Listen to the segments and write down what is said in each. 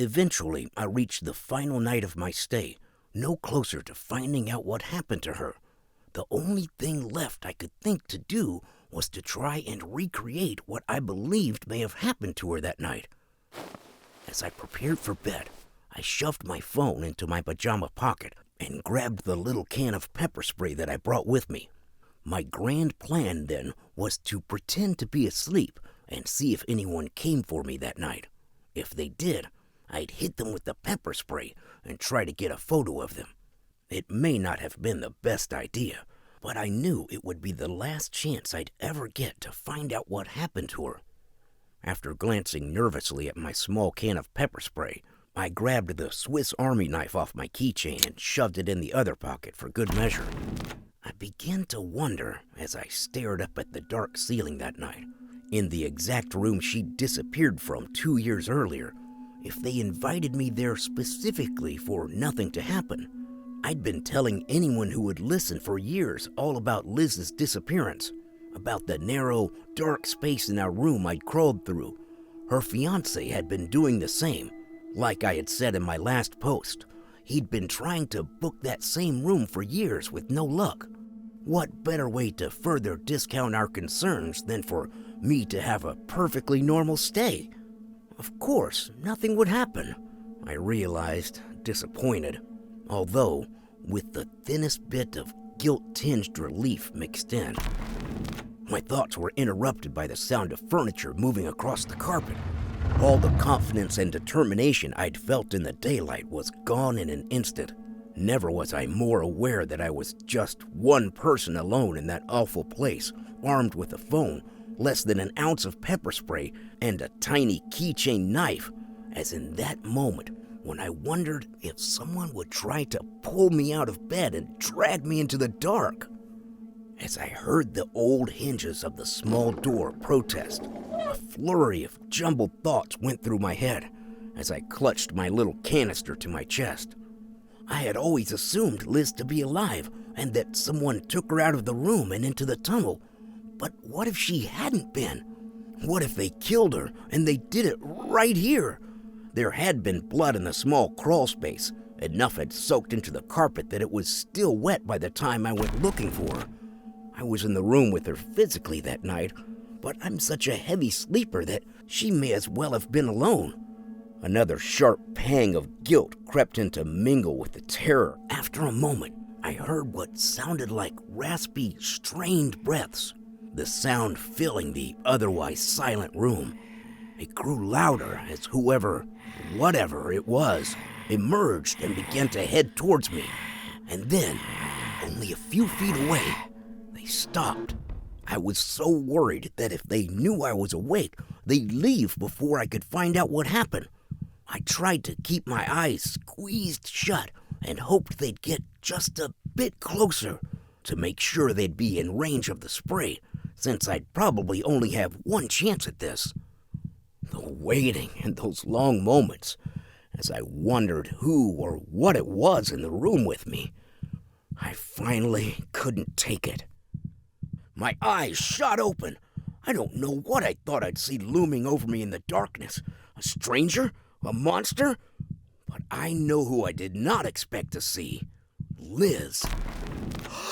Eventually, I reached the final night of my stay, no closer to finding out what happened to her. The only thing left I could think to do was to try and recreate what I believed may have happened to her that night. As I prepared for bed, I shoved my phone into my pajama pocket and grabbed the little can of pepper spray that I brought with me. My grand plan then was to pretend to be asleep and see if anyone came for me that night. If they did, I'd hit them with the pepper spray and try to get a photo of them. It may not have been the best idea, but I knew it would be the last chance I'd ever get to find out what happened to her. After glancing nervously at my small can of pepper spray, I grabbed the Swiss Army knife off my keychain and shoved it in the other pocket for good measure. I began to wonder as I stared up at the dark ceiling that night, in the exact room she'd disappeared from 2 years earlier, if they invited me there specifically for nothing to happen. I'd been telling anyone who would listen for years all about Liz's disappearance, about the narrow, dark space in our room I'd crawled through. Her fiancé had been doing the same. Like I had said in my last post, he'd been trying to book that same room for years with no luck. What better way to further discount our concerns than for me to have a perfectly normal stay? Of course, nothing would happen, I realized, disappointed, although with the thinnest bit of guilt-tinged relief mixed in. My thoughts were interrupted by the sound of furniture moving across the carpet. All the confidence and determination I'd felt in the daylight was gone in an instant. Never was I more aware that I was just one person alone in that awful place, armed with a phone, less than an ounce of pepper spray, and a tiny keychain knife, as in that moment when I wondered if someone would try to pull me out of bed and drag me into the dark. As I heard the old hinges of the small door protest, a flurry of jumbled thoughts went through my head as I clutched my little canister to my chest. I had always assumed Liz to be alive and that someone took her out of the room and into the tunnel. But what if she hadn't been? What if they killed her and they did it right here? There had been blood in the small crawl space. Enough had soaked into the carpet that it was still wet by the time I went looking for her. I was in the room with her physically that night, but I'm such a heavy sleeper that she may as well have been alone. Another sharp pang of guilt crept in to mingle with the terror. After a moment, I heard what sounded like raspy, strained breaths, the sound filling the otherwise silent room. It grew louder as whatever it was, emerged and began to head towards me. And then, only a few feet away, they stopped. I was so worried that if they knew I was awake, they'd leave before I could find out what happened. I tried to keep my eyes squeezed shut and hoped they'd get just a bit closer to make sure they'd be in range of the spray, since I'd probably only have one chance at this. The waiting and those long moments, as I wondered who or what it was in the room with me, I finally couldn't take it. My eyes shot open. I don't know what I thought I'd see looming over me in the darkness. A stranger? A monster? But I know who I did not expect to see. Liz.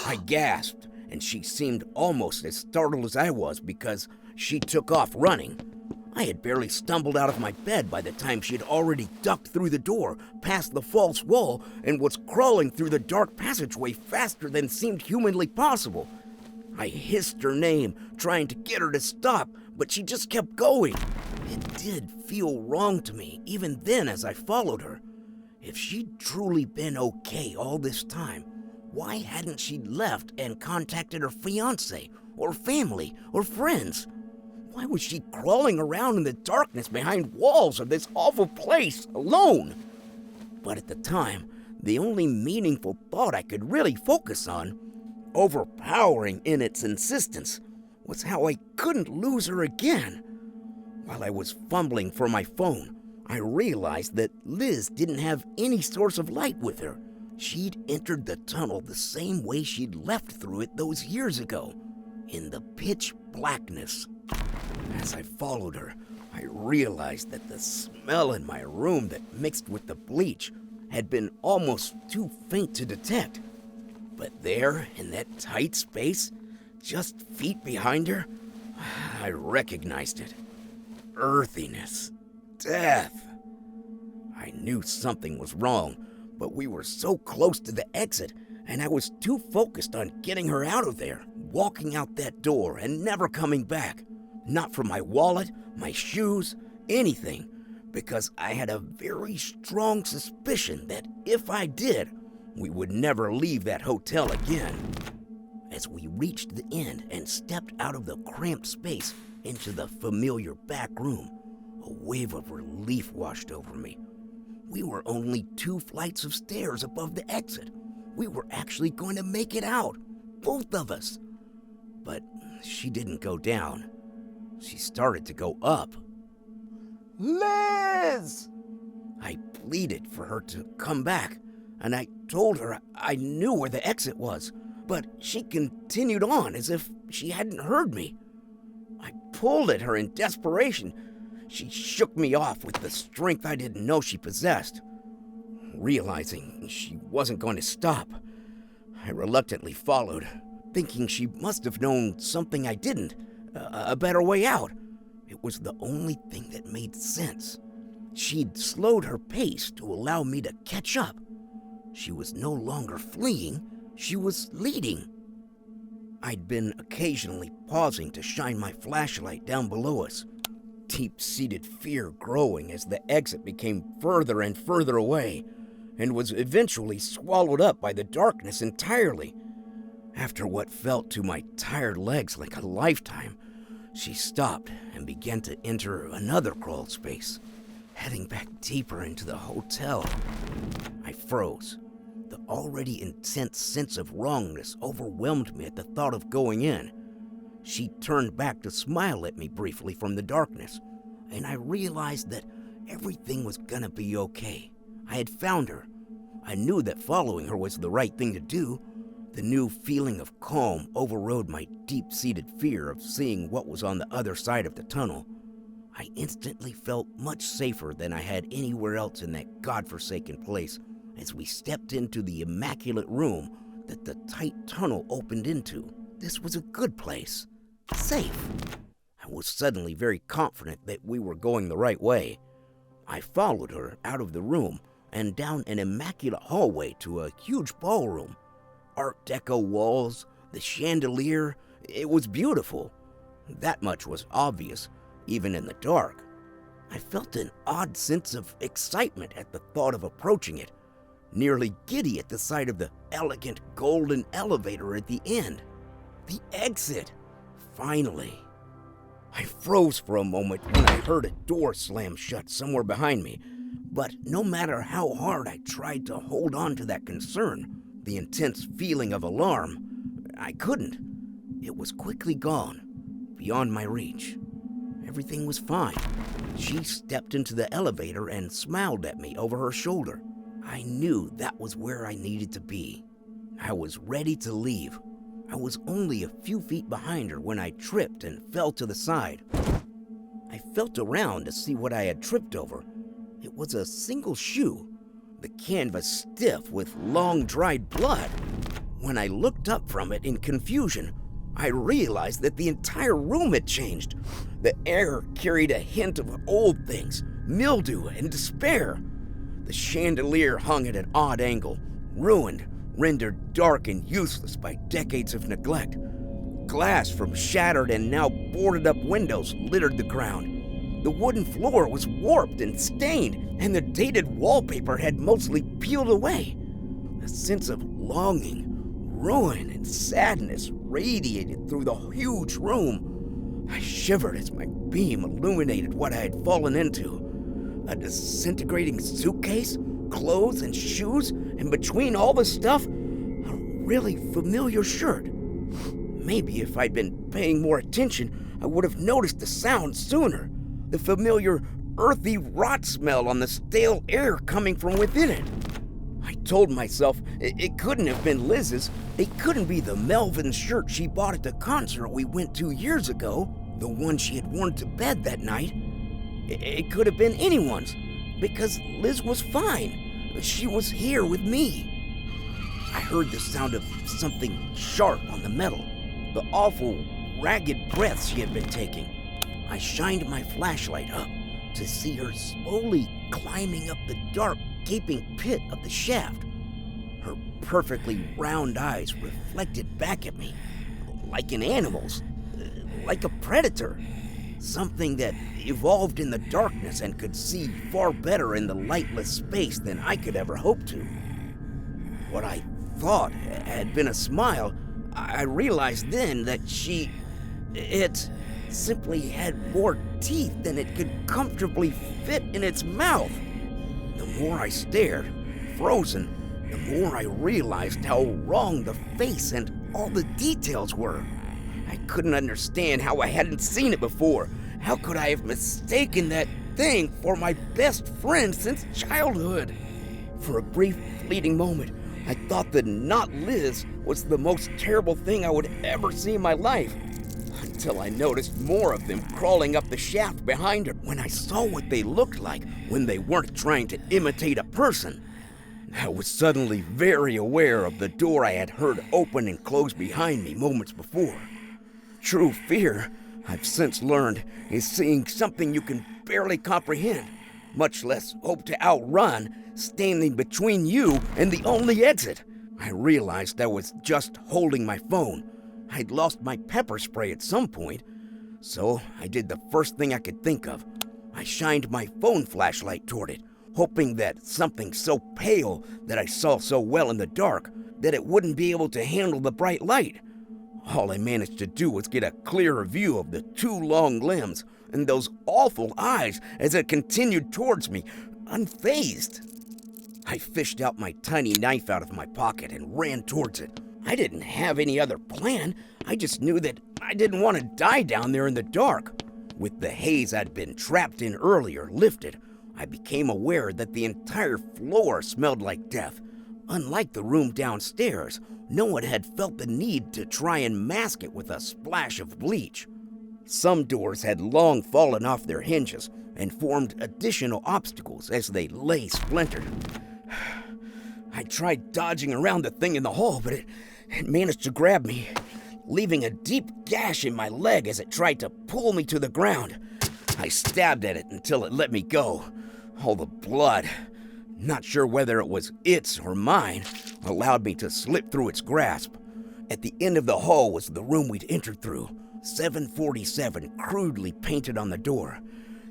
I gasped, and she seemed almost as startled as I was because she took off running. I had barely stumbled out of my bed by the time she had already ducked through the door, past the false wall, and was crawling through the dark passageway faster than seemed humanly possible. I hissed her name, trying to get her to stop, but she just kept going. It did feel wrong to me, even then as I followed her. If she'd truly been okay all this time, why hadn't she left and contacted her fiancé, or family, or friends? Why was she crawling around in the darkness behind walls of this awful place, alone? But at the time, the only meaningful thought I could really focus on, overpowering in its insistence, was how I couldn't lose her again. While I was fumbling for my phone, I realized that Liz didn't have any source of light with her. She'd entered the tunnel the same way she'd left through it those years ago, in the pitch blackness. As I followed her, I realized that the smell in my room that mixed with the bleach had been almost too faint to detect. But there, in that tight space, just feet behind her, I recognized it. Earthiness. Death. I knew something was wrong, but we were so close to the exit, and I was too focused on getting her out of there, walking out that door and never coming back. Not for my wallet, my shoes, anything, because I had a very strong suspicion that if I did, we would never leave that hotel again. As we reached the end and stepped out of the cramped space into the familiar back room, a wave of relief washed over me. We were only 2 flights of stairs above the exit. We were actually going to make it out, both of us. But she didn't go down. She started to go up. Liz! I pleaded for her to come back, and I told her I knew where the exit was, but she continued on as if she hadn't heard me. I pulled at her in desperation. She shook me off with the strength I didn't know she possessed. Realizing she wasn't going to stop, I reluctantly followed, thinking she must have known something I didn't, a better way out. It was the only thing that made sense. She'd slowed her pace to allow me to catch up. She was no longer fleeing, she was leading. I'd been occasionally pausing to shine my flashlight down below us, deep-seated fear growing as the exit became further and further away, and was eventually swallowed up by the darkness entirely. After what felt to my tired legs like a lifetime, she stopped and began to enter another crawl space, heading back deeper into the hotel. I froze. The already intense sense of wrongness overwhelmed me at the thought of going in. She turned back to smile at me briefly from the darkness, and I realized that everything was gonna be okay. I had found her. I knew that following her was the right thing to do. The new feeling of calm overrode my deep-seated fear of seeing what was on the other side of the tunnel. I instantly felt much safer than I had anywhere else in that godforsaken place as we stepped into the immaculate room that the tight tunnel opened into. This was a good place. Safe. I was suddenly very confident that we were going the right way. I followed her out of the room and down an immaculate hallway to a huge ballroom. Art Deco walls, the chandelier, it was beautiful. That much was obvious, even in the dark. I felt an odd sense of excitement at the thought of approaching it, nearly giddy at the sight of the elegant golden elevator at the end. The exit! Finally. I froze for a moment when I heard a door slam shut somewhere behind me, but no matter how hard I tried to hold on to that concern, the intense feeling of alarm, I couldn't. It was quickly gone, beyond my reach. Everything was fine. She stepped into the elevator and smiled at me over her shoulder. I knew that was where I needed to be. I was ready to leave. I was only a few feet behind her when I tripped and fell to the side. I felt around to see what I had tripped over. It was a single shoe, the canvas stiff with long dried blood. When I looked up from it in confusion, I realized that the entire room had changed. The air carried a hint of old things, mildew, and despair. The chandelier hung at an odd angle, ruined, rendered dark and useless by decades of neglect. Glass from shattered and now boarded up windows littered the ground. The wooden floor was warped and stained, and the dated wallpaper had mostly peeled away. A sense of longing, ruin, and sadness radiated through the huge room. I shivered as my beam illuminated what I had fallen into. A disintegrating suitcase, clothes, and shoes, and between all the stuff, a really familiar shirt. Maybe if I'd been paying more attention, I would have noticed the sound sooner. The familiar, earthy rot smell on the stale air coming from within it. I told myself it couldn't have been Liz's. It couldn't be the Melvin shirt she bought at the concert we went to years ago, the one she had worn to bed that night. It could have been anyone's, because Liz was fine. She was here with me. I heard the sound of something sharp on the metal, the awful, ragged breaths she had been taking. I shined my flashlight up to see her slowly climbing up the dark, gaping pit of the shaft. Her perfectly round eyes reflected back at me, like an animal's, like a predator. Something that evolved in the darkness and could see far better in the lightless space than I could ever hope to. What I thought had been a smile, I realized then that it simply had more teeth than it could comfortably fit in its mouth. The more I stared, frozen, the more I realized how wrong the face and all the details were. I couldn't understand how I hadn't seen it before. How could I have mistaken that thing for my best friend since childhood? For a brief, fleeting moment, I thought that not Liz was the most terrible thing I would ever see in my life, until I noticed more of them crawling up the shaft behind her. When I saw what they looked like when they weren't trying to imitate a person, I was suddenly very aware of the door I had heard open and close behind me moments before. True fear, I've since learned, is seeing something you can barely comprehend, much less hope to outrun, standing between you and the only exit. I realized I was just holding my phone. I'd lost my pepper spray at some point, so I did the first thing I could think of. I shined my phone flashlight toward it, hoping that something so pale that I saw so well in the dark that it wouldn't be able to handle the bright light. All I managed to do was get a clearer view of the two long limbs and those awful eyes as it continued towards me, unfazed. I fished out my tiny knife out of my pocket and ran towards it. I didn't have any other plan. I just knew that I didn't want to die down there in the dark. With the haze I'd been trapped in earlier lifted, I became aware that the entire floor smelled like death. Unlike the room downstairs, no one had felt the need to try and mask it with a splash of bleach. Some doors had long fallen off their hinges and formed additional obstacles as they lay splintered. I tried dodging around the thing in the hall, but it managed to grab me, leaving a deep gash in my leg as it tried to pull me to the ground. I stabbed at it until it let me go. All the blood, not sure whether it was its or mine, allowed me to slip through its grasp. At the end of the hall was the room we'd entered through, 747 crudely painted on the door.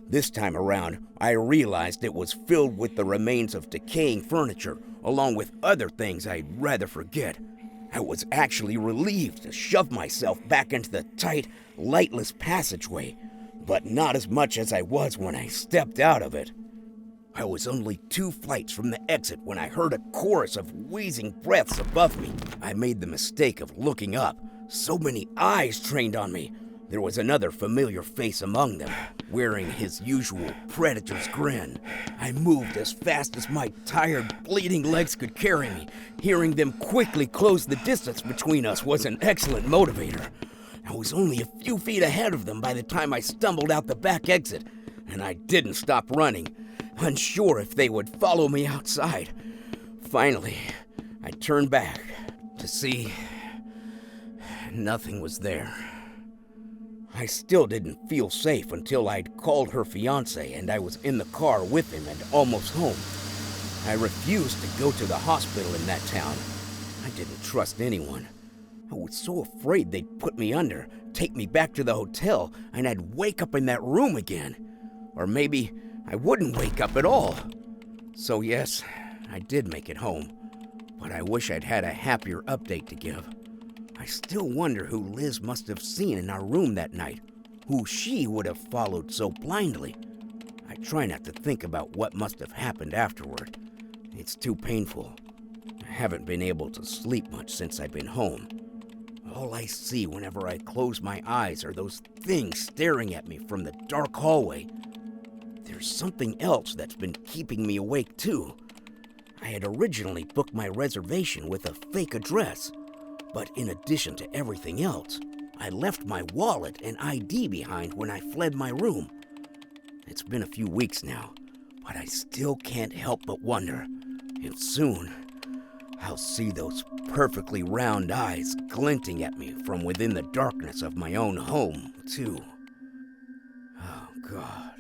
This time around, I realized it was filled with the remains of decaying furniture, along with other things I'd rather forget. I was actually relieved to shove myself back into the tight, lightless passageway, but not as much as I was when I stepped out of it. I was only 2 flights from the exit when I heard a chorus of wheezing breaths above me. I made the mistake of looking up. So many eyes trained on me. There was another familiar face among them, wearing his usual predator's grin. I moved as fast as my tired, bleeding legs could carry me. Hearing them quickly close the distance between us was an excellent motivator. I was only a few feet ahead of them by the time I stumbled out the back exit, and I didn't stop running, unsure if they would follow me outside. Finally, I turned back to see nothing was there. I still didn't feel safe until I'd called her fiancé and I was in the car with him and almost home. I refused to go to the hospital in that town. I didn't trust anyone. I was so afraid they'd put me under, take me back to the hotel, and I'd wake up in that room again. Or maybe I wouldn't wake up at all. So yes, I did make it home, but I wish I'd had a happier update to give. I still wonder who Liz must have seen in our room that night, who she would have followed so blindly. I try not to think about what must have happened afterward. It's too painful. I haven't been able to sleep much since I've been home. All I see whenever I close my eyes are those things staring at me from the dark hallway. There's something else that's been keeping me awake too. I had originally booked my reservation with a fake address. But in addition to everything else, I left my wallet and ID behind when I fled my room. It's been a few weeks now, but I still can't help but wonder. And soon, I'll see those perfectly round eyes glinting at me from within the darkness of my own home, too. Oh, God.